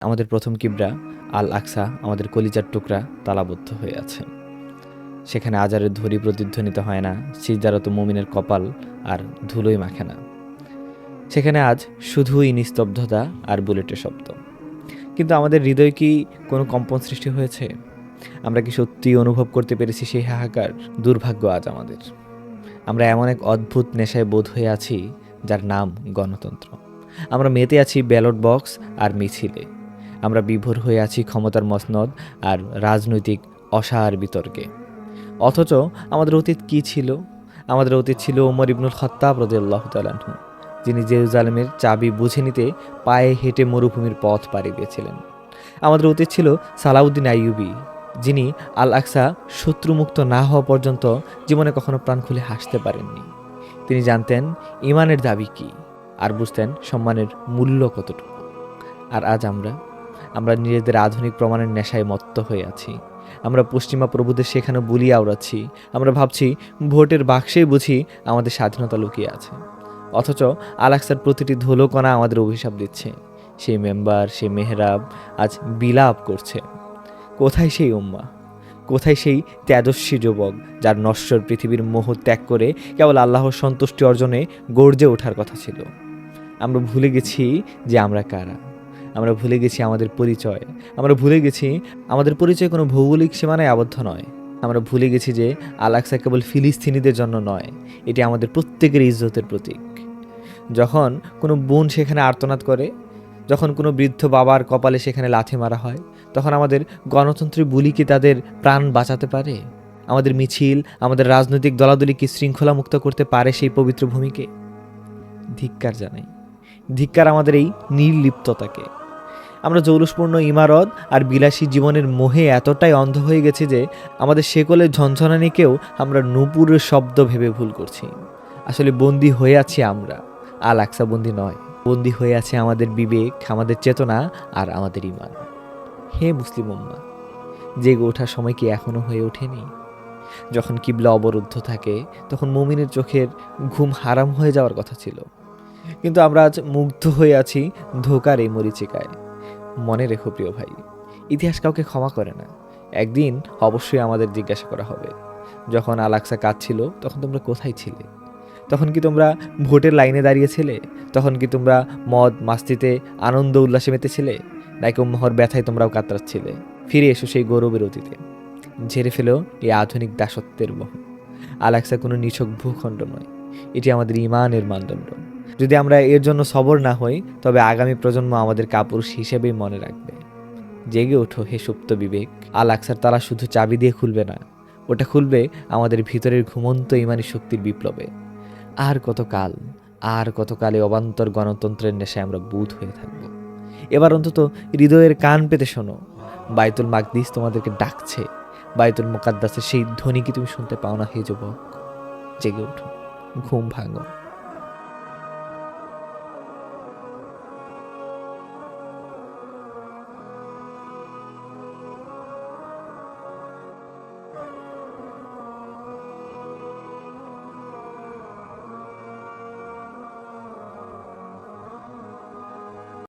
আমাদের প্রথম কিবলা আল আকসা, আমাদের কলিজার টুকরা, তালাবদ্ধ হয়ে আছে। সেখানে আজারের ধরি প্রতিধ্বনিত হয় না, সিজদারত মুমিনের কপাল আর ধুলোই মাখে না। সেখানে আজ শুধুই নিস্তব্ধতা আর বুলেটের শব্দ। কিন্তু আমাদের হৃদয় কি কোনো কম্পন সৃষ্টি হয়েছে? আমরা কি সত্যিই অনুভব করতে পেরেছি সেই হাহাকার? দুর্ভাগ্য আজ আমাদের। আমরা এমন এক অদ্ভুত নেশায় বোধ হয়ে আছি যার নাম গণতন্ত্র। আমরা মেতে আছি ব্যালট বক্স আর মিছিলে। আমরা বিভোর হয়ে আছি ক্ষমতার মসনদ আর রাজনৈতিক অসার বিতর্কে। অথচ আমাদের অতীত কি ছিল? আমাদের অতীত ছিল ওমর ইবনুল খাত্তাব রাদিয়াল্লাহু তাআলা আনহু, যিনি জেরুজালেমের চাবি বুঝে নিতে পায়ে হেঁটে মরুভূমির পথ পাড়ি দিয়েছিলেন। আমাদের অতীত ছিল সালাউদ্দিন আইয়ুবী, যিনি আল আকসা শত্রুমুক্ত না হওয়া পর্যন্ত জীবনে কখনো প্রাণ খুলে হাসতে পারেননি। তিনি জানতেন ইমানের দাবি কী, আর বুঝতেন সম্মানের মূল্য কতটুকু। আর আজ আমরা নিজেদের আধুনিক প্রমাণের নেশায় মত্ত হয়ে আছি। আমরা পশ্চিমা প্রভুদের সেখানে বুলি আওড়াচ্ছি। আমরা ভাবছি ভোটের বাক্সেই বুঝি আমাদের স্বাধীনতা লুকিয়ে আছে। অথচ আল আকসার প্রতিটি ধুলোকণা আমাদের অভিশাপ দিচ্ছে। সেই মেম্বার, সেই মেহরাব আজ বিলাপ করছে। কোথায় সেই উম্মাহ? কোথায় সেই তেজস্বী যুবক যার নশ্বর পৃথিবীর মোহ ত্যাগ করে কেবল আল্লাহর সন্তুষ্টি অর্জনে গর্জে ওঠার কথা ছিল? আমরা ভুলে গেছি যে আমরা কারা। আমরা ভুলে গেছি আমাদের পরিচয়। আমরা ভুলে গেছি আমাদের পরিচয় কোনো ভৌগোলিক সীমানায় আবদ্ধ নয়। আমরা ভুলে গেছি যে আল আকসা কেবল ফিলিস্তিনিদের জন্য নয়, এটি আমাদের প্রত্যেকের ইজ্জতের প্রতীক। যখন কোনো বোন সেখানে আর্তনাদ করে, যখন কোনো বৃদ্ধ বাবার কপালে সেখানে লাথি মারা হয়, তখন আমাদের গণতন্ত্রের বুলি কি তাদের প্রাণ বাঁচাতে পারে? আমাদের মিছিল, আমাদের রাজনৈতিক দলাদলি কি শৃঙ্খলা মুক্ত করতে পারে সেই পবিত্র ভূমিকে? ধিক্কার জানাই, ধিক্কার আমাদের এই নির্লিপ্ততাকে। আমরা জৌলুসপূর্ণ ইমারত আর বিলাসী জীবনের মোহে এতটাই অন্ধ হয়ে গেছি যে আমাদের শেকলের ঝনঝনানিকেও আমরা নূপুরের শব্দ ভেবে ভুল করছি। আসলে বন্দী হয়ে আছি আমরা, আল আকসা বন্দী নয়। বন্দী হয়ে আছে আমাদের বিবেক, আমাদের চেতনা আর আমাদের ঈমান। হে মুসলিম উম্মাহ, জেগে ওঠার সময় কি এখনো হয়ে ওঠেনি? যখন কিবলা অবরুদ্ধ থাকে তখন মুমিনের চোখের ঘুম হারাম হয়ে যাওয়ার কথা ছিল, কিন্তু আমরা আজ মুগ্ধ হয়ে আছি ধোকার এই মরিচিকায়। মনে রেখো প্রিয় ভাই, ইতিহাস কাউকে ক্ষমা করে না। একদিন অবশ্যই আমাদের জিজ্ঞাসা করা হবে, যখন আল আকসা কাঁদছিল তখন তোমরা কোথায় ছিলে? তখন কি তোমরা ভোটের লাইনে দাঁড়িয়েছিলে? তখন কি তোমরা মদ মাস্তিতে আনন্দ উল্লাসে মেতেছিলে? নাকি উম্মাহর ব্যথায় তোমরাও কাতরাচ্ছিলে? ফিরে এসো সেই গৌরবের অতীতে, ঝেড়ে ফেলো এই আধুনিক দাসত্বের মোহ। আল আকসা কোনো নিছক ভূখণ্ড নয়, এটি আমাদের ঈমানের মানদণ্ড। যদি আমরা এর জন্য সবর না হই, তবে আগামী প্রজন্ম আমাদের কাপুরুষ হিসেবেই মনে রাখবে। জেগে ওঠো হে সুপ্ত বিবেক। আল আকসার তালা শুধু চাবি দিয়ে খুলবে না, ওটা খুলবে আমাদের ভিতরের ঘুমন্ত ঈমানী শক্তির বিপ্লবে। আর কতকাল এই অবান্তর গণতন্ত্রের নেশায় আমরা বুঁদ হয়ে থাকব। এবার অন্তত হৃদয়ের কান পেতে শোনো, বাইতুল মাকদিস তোমাদেরকে ডাকছে। বাইতুল মুকাদ্দাসের সেই ধ্বনি কি তুমি শুনতে পাও না হে যুবক? জেগে ওঠো, ঘুম ভাঙো।